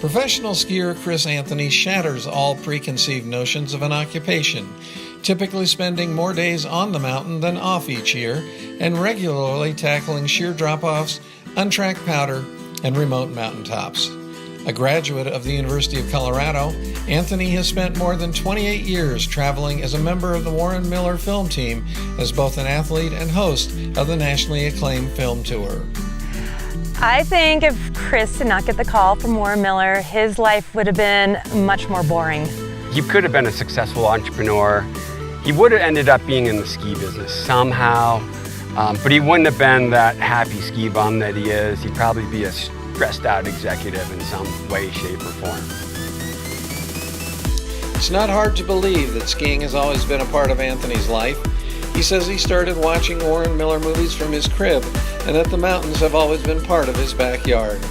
Professional skier Chris Anthony shatters all preconceived notions of an occupation, typically spending more days on the mountain than off each year, and regularly tackling sheer drop-offs, untracked powder, and remote mountaintops. A graduate of the University of Colorado, Anthony has spent more than 28 years traveling as a member of the Warren Miller film team as both an athlete and host of the nationally acclaimed film tour. I think if Chris did not get the call from Warren Miller, his life would have been much more boring. He could have been a successful entrepreneur. He would have ended up being in the ski business somehow, but he wouldn't have been that happy ski bum that he is. He'd probably be a stressed out executive in some way, shape, or form. It's not hard to believe that skiing has always been a part of Anthony's life. He says he started watching Warren Miller movies from his crib, and that the mountains have always been part of his backyard.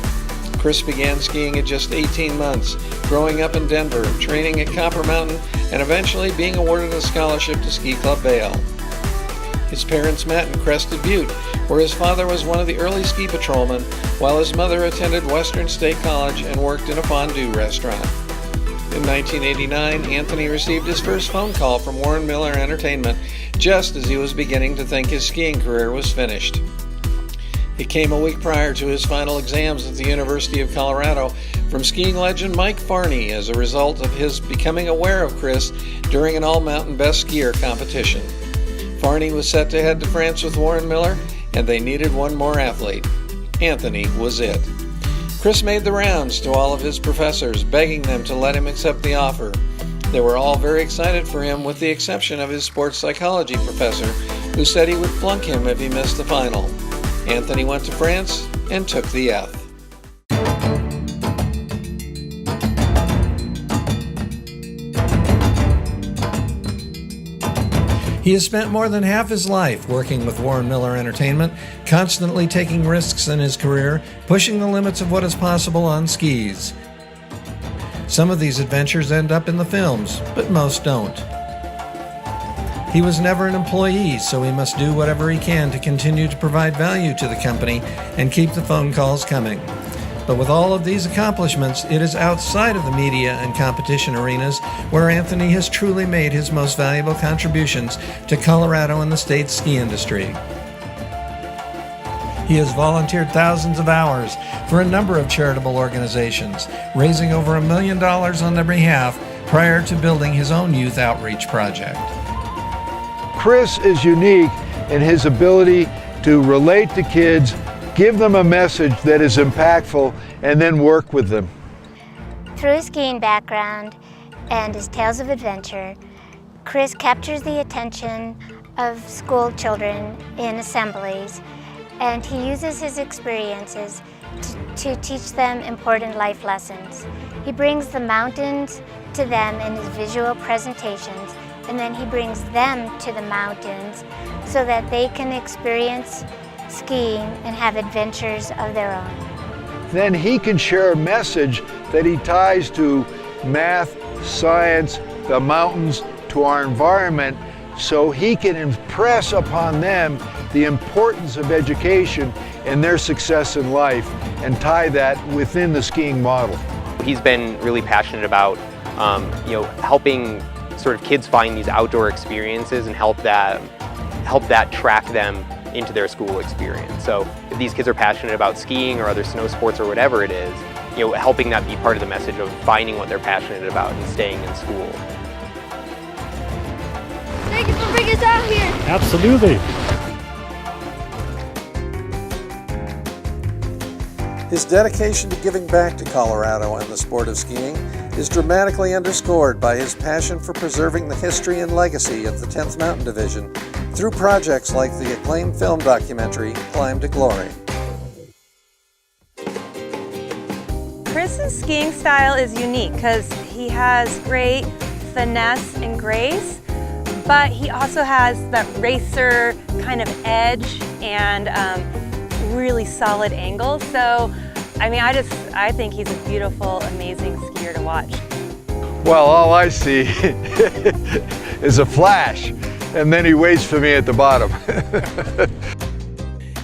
Chris began skiing at just 18 months, growing up in Denver, training at Copper Mountain, and eventually being awarded a scholarship to Ski Club Vail. His parents met in Crested Butte, where his father was one of the early ski patrolmen, while his mother attended Western State College and worked in a fondue restaurant. In 1989, Anthony received his first phone call from Warren Miller Entertainment just as he was beginning to think his skiing career was finished. It came a week prior to his final exams at the University of Colorado from skiing legend Mike Farney as a result of his becoming aware of Chris during an all-mountain best skier competition. Farney was set to head to France with Warren Miller, and they needed one more athlete. Anthony was it. Chris made the rounds to all of his professors, begging them to let him accept the offer. They were all very excited for him, with the exception of his sports psychology professor, who said he would flunk him if he missed the final. Anthony went to France and took the F. He has spent more than half his life working with Warren Miller Entertainment, constantly taking risks in his career, pushing the limits of what is possible on skis. Some of these adventures end up in the films, but most don't. He was never an employee, so he must do whatever he can to continue to provide value to the company and keep the phone calls coming. But with all of these accomplishments, it is outside of the media and competition arenas where Anthony has truly made his most valuable contributions to Colorado and the state's ski industry. He has volunteered thousands of hours for a number of charitable organizations, raising over $1 million on their behalf prior to building his own youth outreach project. Chris is unique in his ability to relate to kids, give them a message that is impactful, and then work with them. Through his skiing background and his tales of adventure, Chris captures the attention of school children in assemblies, and he uses his experiences to teach them important life lessons. He brings the mountains to them in his visual presentations, and then he brings them to the mountains so that they can experience skiing and have adventures of their own. Then he can share a message that he ties to math, science, the mountains, to our environment, so he can impress upon them the importance of education and their success in life, and tie that within the skiing model. He's been really passionate about helping sort of kids find these outdoor experiences and help that track them into their school experience. So if these kids are passionate about skiing or other snow sports or whatever it is, helping that be part of the message of finding what they're passionate about and staying in school. Thank you for bringing us out here. Absolutely. His dedication to giving back to Colorado and the sport of skiing is dramatically underscored by his passion for preserving the history and legacy of the 10th Mountain Division through projects like the acclaimed film documentary, Climb to Glory. Chris's skiing style is unique because he has great finesse and grace, but he also has that racer kind of edge and really solid angles. So, I think he's a beautiful, amazing skier to watch. Well, all I see is a flash, and then he waits for me at the bottom.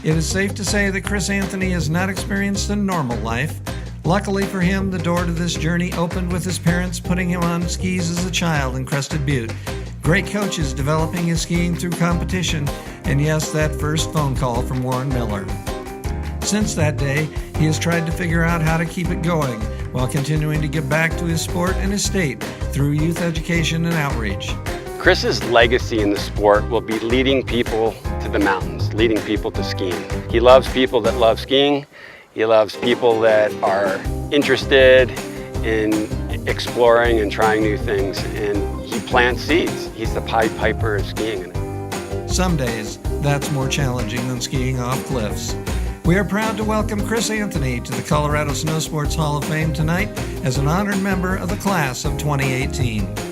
It is safe to say that Chris Anthony has not experienced a normal life. Luckily for him, the door to this journey opened with his parents putting him on skis as a child in Crested Butte. Great coaches developing his skiing through competition, and yes, that first phone call from Warren Miller. Since that day, he has tried to figure out how to keep it going while continuing to give back to his sport and his state through youth education and outreach. Chris's legacy in the sport will be leading people to the mountains, leading people to skiing. He loves people that love skiing. He loves people that are interested in exploring and trying new things, and he plants seeds. He's the Pied Piper of skiing. Some days, that's more challenging than skiing off cliffs. We are proud to welcome Chris Anthony to the Colorado Snowsports Hall of Fame tonight as an honored member of the class of 2018.